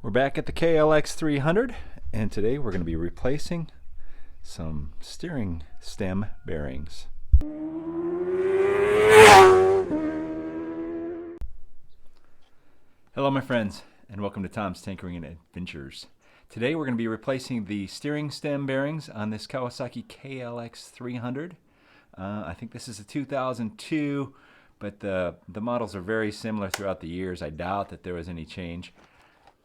We're back at the KLX300, and today we're going to be replacing some steering stem bearings. Hello my friends, and welcome to Tom's Tinkering and Adventures. Today we're going to be replacing the steering stem bearings on this Kawasaki KLX300. I think this is a 2002, but the models are very similar throughout the years. I doubt that there was any change.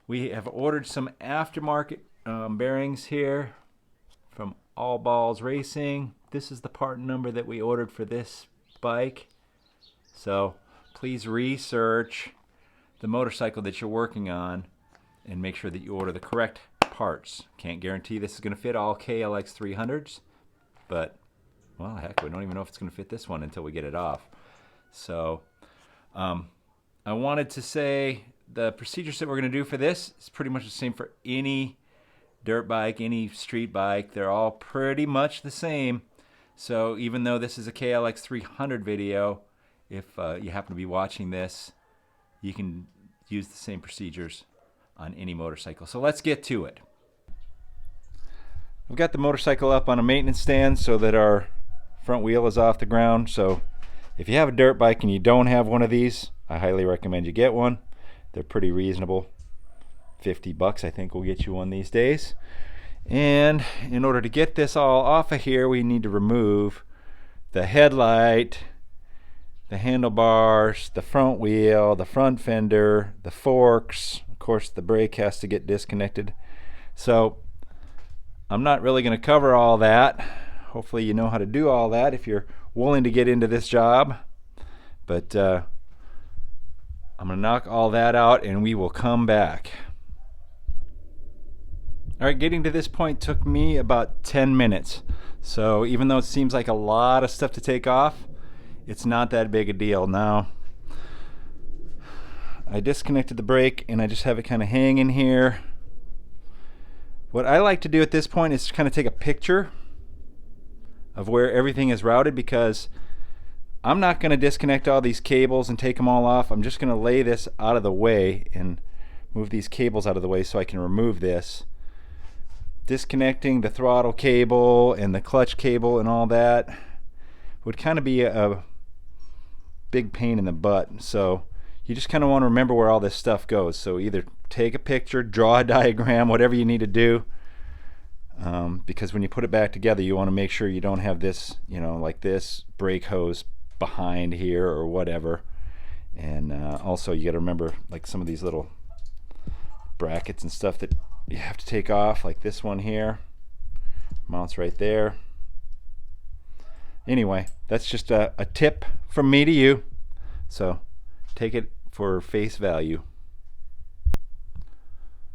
We have ordered some aftermarket bearings here from All Balls Racing. This is the part number that we ordered for this bike. So please research the motorcycle that you're working on and make sure that you order the correct parts. Can't guarantee this is going to fit all KLX300s, but well, heck, we don't even know if it's going to fit this one until we get it off. So I wanted to say the procedures that we're going to do for this is pretty much the same for any dirt bike, any street bike. They're all pretty much the same. So even though this is a KLX300 video, if you happen to be watching this, you can use the same procedures on any motorcycle. So let's get to it. I've got the motorcycle up on a maintenance stand so that our front wheel is off the ground. So if you have a dirt bike and you don't have one of these, I highly recommend you get one. They're pretty reasonable. $50 I think will get you one these days. And in order to get this all off of here, we need to remove the headlight, the handlebars, the front wheel, the front fender, the forks. Of course, the brake has to get disconnected. So I'm not really going to cover all that. Hopefully you know how to do all that if you're willing to get into this job. But I'm going to knock all that out and we will come back. Alright, getting to this point took me about 10 minutes. So even though it seems like a lot of stuff to take off, it's not that big a deal. Now, I disconnected the brake and I just have it kind of hanging here. What I like to do at this point is kind of take a picture of where everything is routed, because I'm not going to disconnect all these cables and take them all off. I'm just going to lay this out of the way and move these cables out of the way so I can remove this. Disconnecting the throttle cable and the clutch cable and all that would kind of be a big pain in the butt. So you just kind of want to remember where all this stuff goes. So either take a picture, draw a diagram, whatever you need to do. Because when you put it back together, you want to make sure you don't have this, you know, like this brake hose behind here or whatever. And also you got to remember like some of these little brackets and stuff that you have to take off, like this one here mounts right there. Anyway, that's just a tip from me to you, so take it for face value.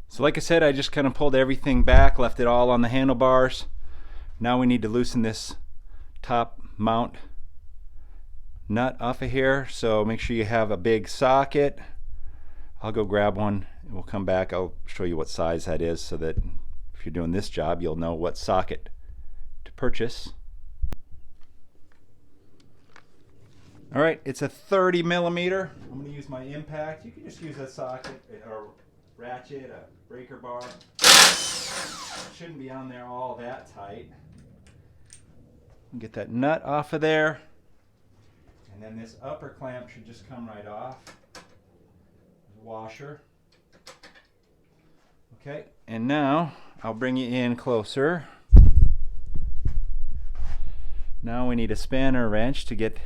So like I said, I just kind of pulled everything back, left it all on the handlebars. Now we need to loosen this top mount nut off of here, so make sure you have a big socket. I'll go grab one and we'll come back. I'll show you what size that is so that if you're doing this job you'll know what socket to purchase. Alright, it's a 30 millimeter. I'm going to use my impact. You can just use a socket or ratchet, a breaker bar. It shouldn't be on there all that tight. Get that nut off of there. And then this upper clamp should just come right off. The washer. Okay, and now I'll bring you in closer. Now we need a spanner wrench to get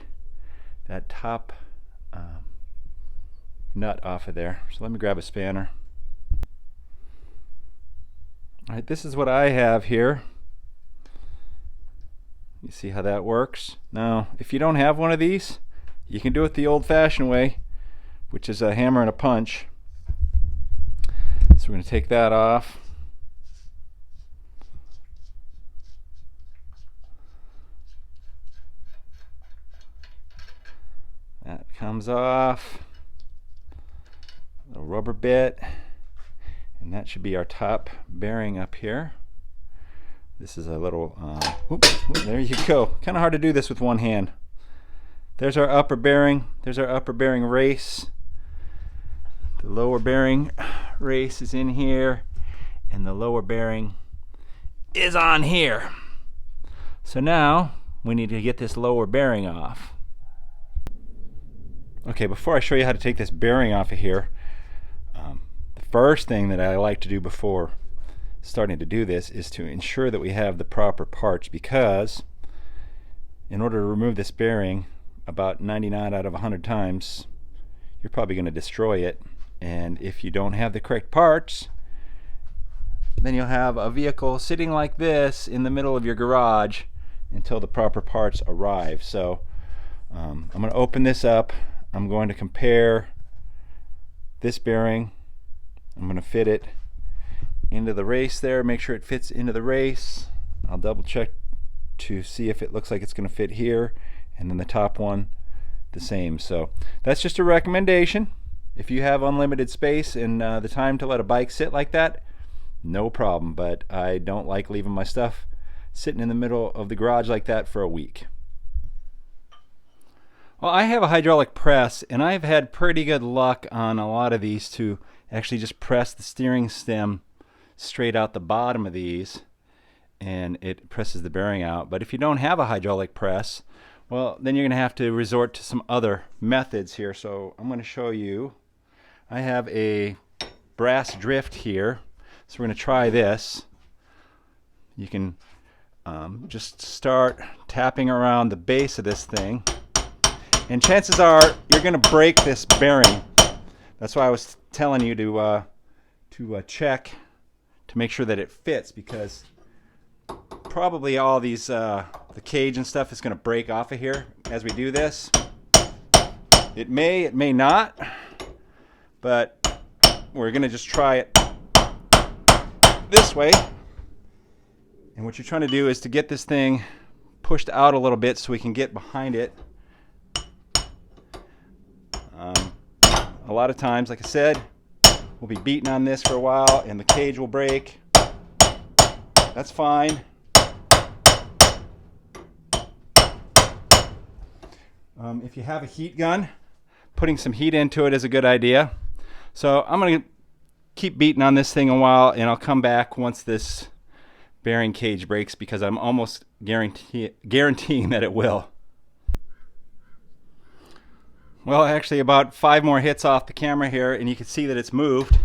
that top nut off of there. So let me grab a spanner. Alright, this is what I have here. You see how that works? Now, if you don't have one of these, you can do it the old-fashioned way, which is a hammer and a punch. So we're going to take that off. That comes off. Little rubber bit. And that should be our top bearing up here. This is a little, there you go. Kind of hard to do this with one hand. There's our upper bearing. There's our upper bearing race. The lower bearing race is in here and the lower bearing is on here. So now we need to get this lower bearing off. Okay, before I show you how to take this bearing off of here, the first thing that I like to do before starting to do this is to ensure that we have the proper parts, because in order to remove this bearing about 99 out of 100 times, you're probably going to destroy it. And if you don't have the correct parts, then you'll have a vehicle sitting like this in the middle of your garage until the proper parts arrive. So I'm going to open this up. I'm going to compare this bearing. I'm going to fit it into the race there, make sure it fits into the race. I'll double check to see if it looks like it's going to fit here, and then the top one the same. So that's just a recommendation. If you have unlimited space and the time to let a bike sit like that, no problem, but I don't like leaving my stuff sitting in the middle of the garage like that for a week. Well, I have a hydraulic press, and I've had pretty good luck on a lot of these to actually just press the steering stem straight out the bottom of these, and it presses the bearing out. But if you don't have a hydraulic press, well, then you're going to have to resort to some other methods here. So I'm going to show you. I have a brass drift here, so we're going to try this. You can just start tapping around the base of this thing, and chances are you're going to break this bearing. That's why I was telling you to check to make sure that it fits, because probably all these the cage and stuff is going to break off of here as we do this. It may not, but we're going to just try it this way. And what you're trying to do is to get this thing pushed out a little bit so we can get behind it. A lot of times, like I said, we'll be beating on this for a while and the cage will break. That's fine. If you have a heat gun, putting some heat into it is a good idea. So I'm going to keep beating on this thing a while, and I'll come back once this bearing cage breaks, because I'm almost guaranteeing that it will. Well, actually about 5 more hits off the camera here, and you can see that it's moved.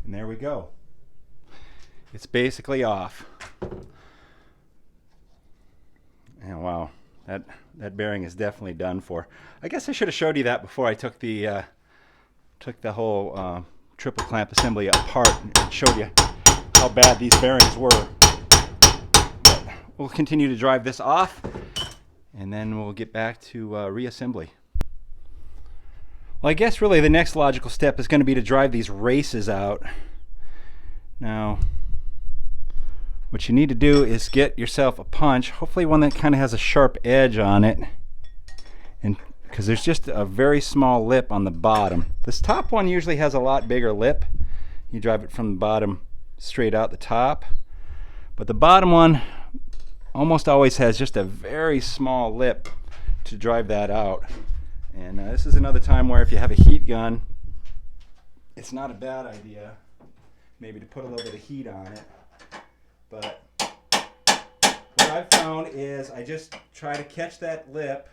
And there we go. It's basically off. And wow, that bearing is definitely done for. I guess I should have showed you that before I took the whole triple clamp assembly apart and showed you how bad these bearings were. But we'll continue to drive this off, and then we'll get back to reassembly. Well, I guess really the next logical step is going to be to drive these races out. Now, what you need to do is get yourself a punch, hopefully one that kind of has a sharp edge on it, and because there's just a very small lip on the bottom. This top one usually has a lot bigger lip. You drive it from the bottom straight out the top, but the bottom one almost always has just a very small lip to drive that out. And this is another time where if you have a heat gun, it's not a bad idea maybe to put a little bit of heat on it. But what I've found is I just try to catch that lip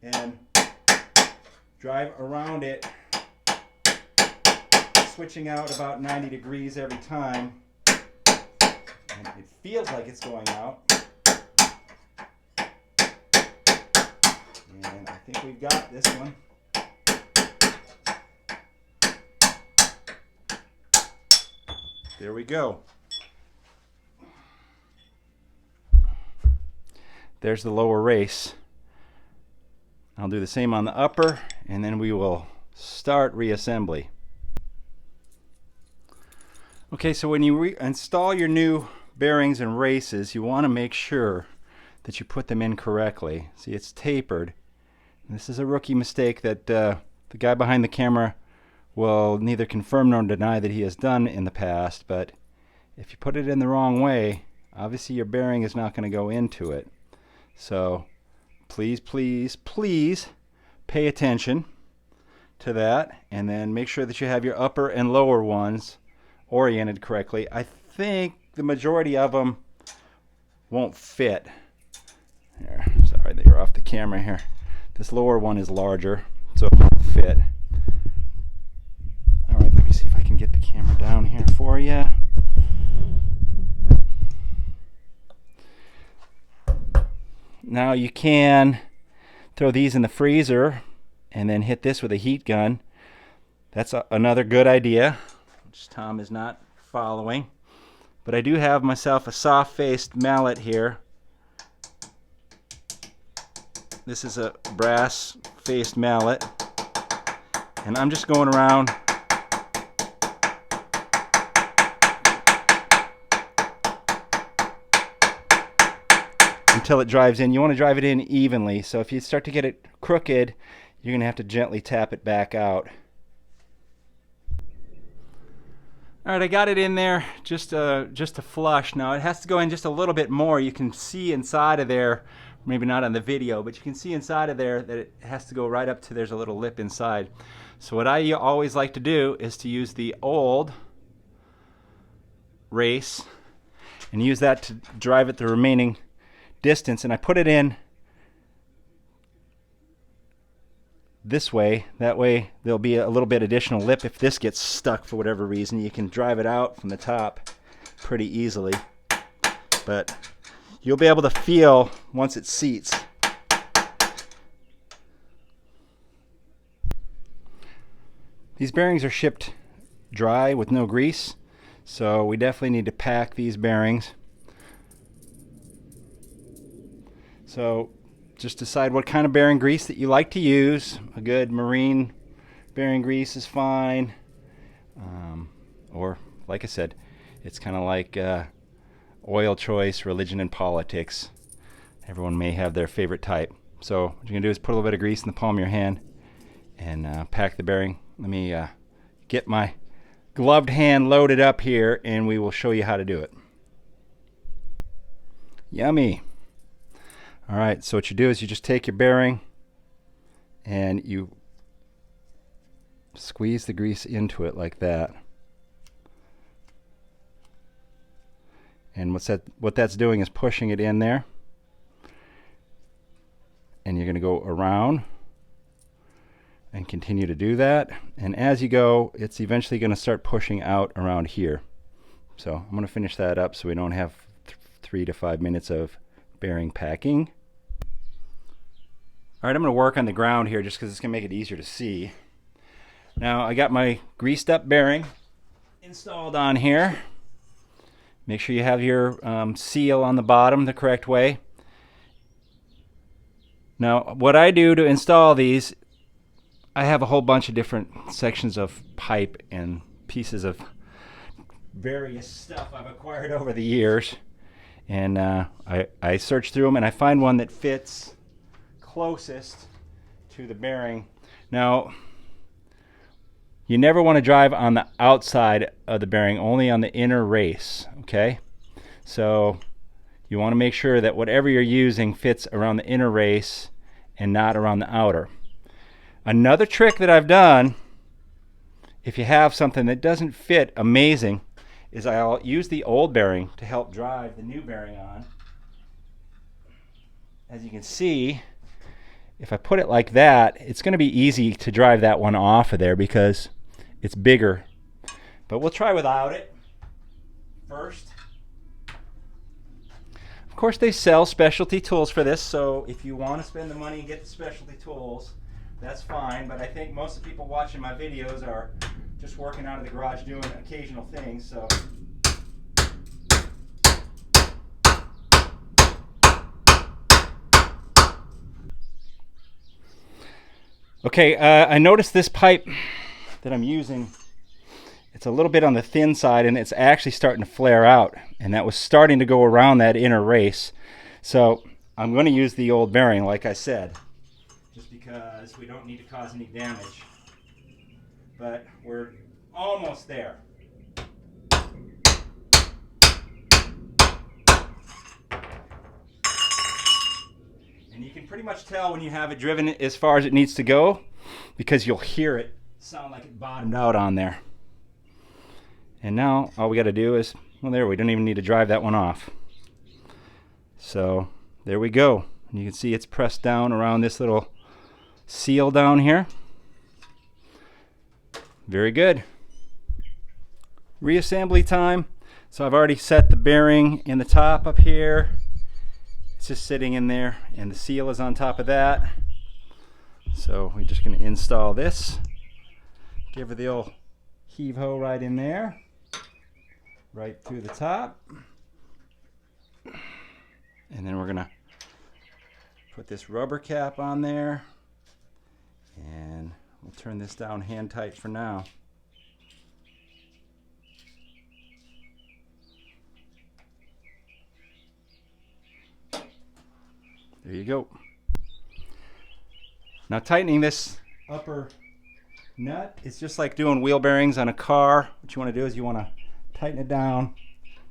and drive around it, switching out about 90 degrees every time, and it feels like it's going out. And I think we've got this one. There we go. There's the lower race. I'll do the same on the upper, and then we will start reassembly. Okay, so when you install your new bearings and races, you want to make sure that you put them in correctly. See, it's tapered. And this is a rookie mistake that the guy behind the camera will neither confirm nor deny that he has done in the past, but if you put it in the wrong way, obviously your bearing is not going to go into it. So please, please, please pay attention to that, and then make sure that you have your upper and lower ones oriented correctly. I think the majority of them won't fit. Here, sorry that you're off the camera here. This lower one is larger, so it won't fit. All right, let me see if I can get the camera down here for you. Now you can throw these in the freezer and then hit this with a heat gun. That's another good idea, which Tom is not following. But I do have myself a soft-faced mallet here. This is a brass-faced mallet, and I'm just going around until it drives in. You want to drive it in evenly, so if you start to get it crooked, you're going to have to gently tap it back out. All right, I got it in there just a flush. Now it has to go in just a little bit more. You can see inside of there, maybe not on the video, but you can see inside of there that it has to go right up to, there's a little lip inside. So what I always like to do is to use the old race and use that to drive it the remaining distance, and I put it in this way. That way there'll be a little bit additional lip. If this gets stuck for whatever reason, you can drive it out from the top pretty easily, but you'll be able to feel once it seats. These bearings are shipped dry with no grease, so we definitely need to pack these bearings. So just decide what kind of bearing grease that you like to use. A good marine bearing grease is fine. Or, like I said, it's kind of like oil choice, religion, and politics. Everyone may have their favorite type. So what you're going to do is put a little bit of grease in the palm of your hand and pack the bearing. Let me get my gloved hand loaded up here, and we will show you how to do it. Yummy! All right, so what you do is you just take your bearing and you squeeze the grease into it like that. And what that's doing is pushing it in there. And you're going to go around and continue to do that. And as you go, it's eventually going to start pushing out around here. So I'm going to finish that up so we don't have 3 to 5 minutes of bearing packing. All right, I'm going to work on the ground here just because it's going to make it easier to see. Now I got my greased up bearing installed on here. Make sure you have your seal on the bottom the correct way. Now what I do to install these, I have a whole bunch of different sections of pipe and pieces of various stuff I've acquired over the years. And I search through them and I find one that fits closest to the bearing. Now you never want to drive on the outside of the bearing, only on the inner race, okay? So you want to make sure that whatever you're using fits around the inner race and not around the outer. Another trick that I've done, if you have something that doesn't fit amazing, is I'll use the old bearing to help drive the new bearing on. As you can see, if I put it like that, it's going to be easy to drive that one off of there because it's bigger. But we'll try without it first. Of course, they sell specialty tools for this, so if you want to spend the money and get the specialty tools, that's fine. But I think most of the people watching my videos are just working out of the garage doing occasional things. So okay, I noticed this pipe that I'm using, it's a little bit on the thin side and it's actually starting to flare out, and that was starting to go around that inner race. So I'm going to use the old bearing like I said, just because we don't need to cause any damage. But we're almost there. pretty much tell when you have it driven as far as it needs to go, because you'll hear it sound like it bottomed out on there. And now all we got to do is, well, there, we don't even need to drive that one off. So there we go. And you can see it's pressed down around this little seal down here. Very good. Reassembly time. So I've already set the bearing in the top up here. It's just sitting in there, and the seal is on top of that. So we're just going to install this. Give her the old heave-ho right in there. Right through the top. And then we're going to put this rubber cap on there. And we'll turn this down hand tight for now. There you go. Now tightening this upper nut, it's just like doing wheel bearings on a car. What you want to do is you want to tighten it down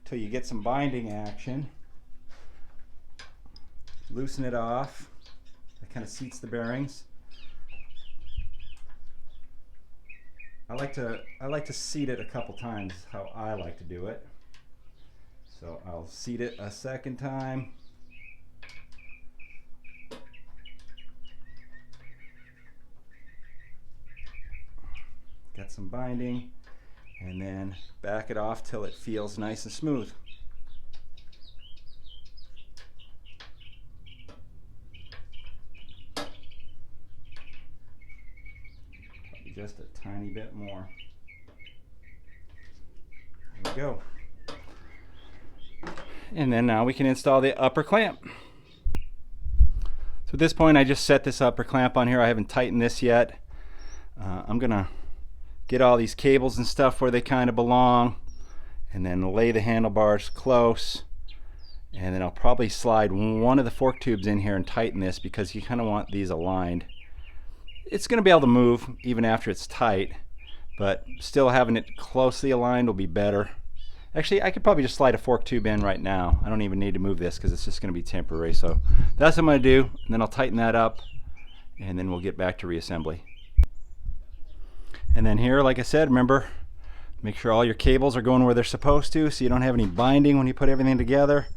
until you get some binding action. Loosen it off. That kind of seats the bearings. I like to seat it a couple times, is how I like to do it. So I'll seat it a second time. Get some binding, and then back it off till it feels nice and smooth. Probably just a tiny bit more. There we go. And then now we can install the upper clamp. So at this point I just set this upper clamp on here. I haven't tightened this yet. I'm gonna get all these cables and stuff where they kind of belong, and then lay the handlebars close, and then I'll probably slide one of the fork tubes in here and tighten this, because you kind of want these aligned. It's going to be able to move even after it's tight, but still having it closely aligned will be better. Actually, I could probably just slide a fork tube in right now. I don't even need to move this because it's just going to be temporary. So that's what I'm going to do, and then I'll tighten that up, and then we'll get back to reassembly. And then here, like I said, remember, make sure all your cables are going where they're supposed to, so you don't have any binding when you put everything together.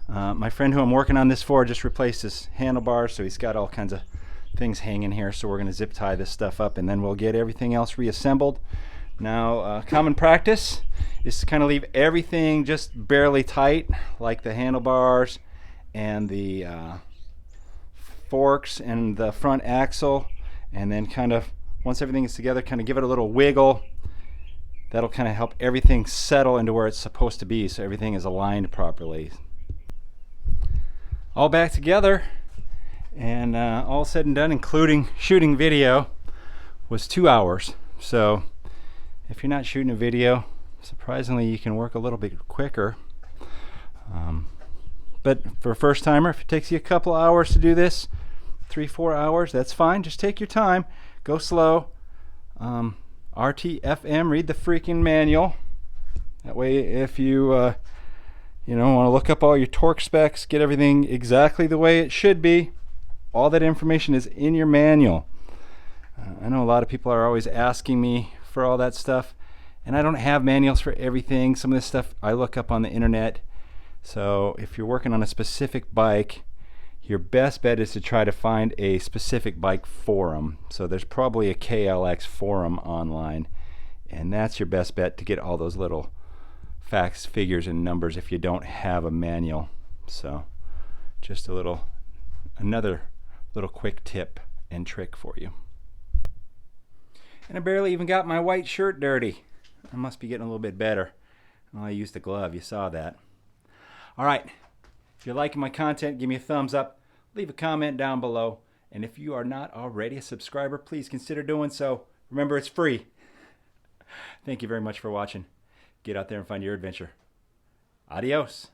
My friend who I'm working on this for just replaced his handlebars, so he's got all kinds of things hanging here. So we're going to zip tie this stuff up, and then we'll get everything else reassembled. Now, common practice is to kind of leave everything just barely tight, like the handlebars and the forks and the front axle, and then kind of, once everything is together, kind of give it a little wiggle. That'll kind of help everything settle into where it's supposed to be, so everything is aligned properly. All back together, and all said and done, including shooting video, was 2 hours. So if you're not shooting a video, surprisingly you can work a little bit quicker. But for a first timer, if it takes you a couple hours to do this, 3-4 hours, that's fine. Just take your time. Go slow. RTFM, read the freaking manual. That way, if you want to look up all your torque specs, get everything exactly the way it should be, all that information is in your manual. I know a lot of people are always asking me for all that stuff, and I don't have manuals for everything. Some of this stuff I look up on the internet. So if you're working on a specific bike, your best bet is to try to find a specific bike forum. So there's probably a KLX forum online, and that's your best bet to get all those little facts, figures, and numbers if you don't have a manual. So just another little quick tip and trick for you. And I barely even got my white shirt dirty. I must be getting a little bit better. Well, I used a glove, you saw that. All right, if you're liking my content, give me a thumbs up. Leave a comment down below, and if you are not already a subscriber, please consider doing so. Remember, it's free. Thank you very much for watching. Get out there and find your adventure. Adios.